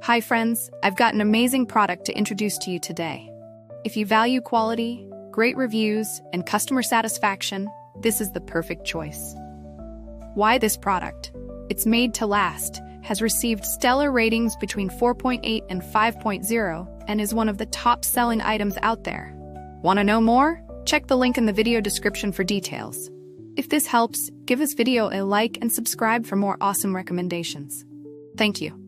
Hi friends, I've got an amazing product to introduce to you today. If you value quality, great reviews, and customer satisfaction, this is the perfect choice. Why this product? It's made to last, has received stellar ratings between 4.8 and 5.0, and is one of the top-selling items out there. Want to know more? Check the link in the video description for details. If this helps, give this video a like and subscribe for more awesome recommendations. Thank you.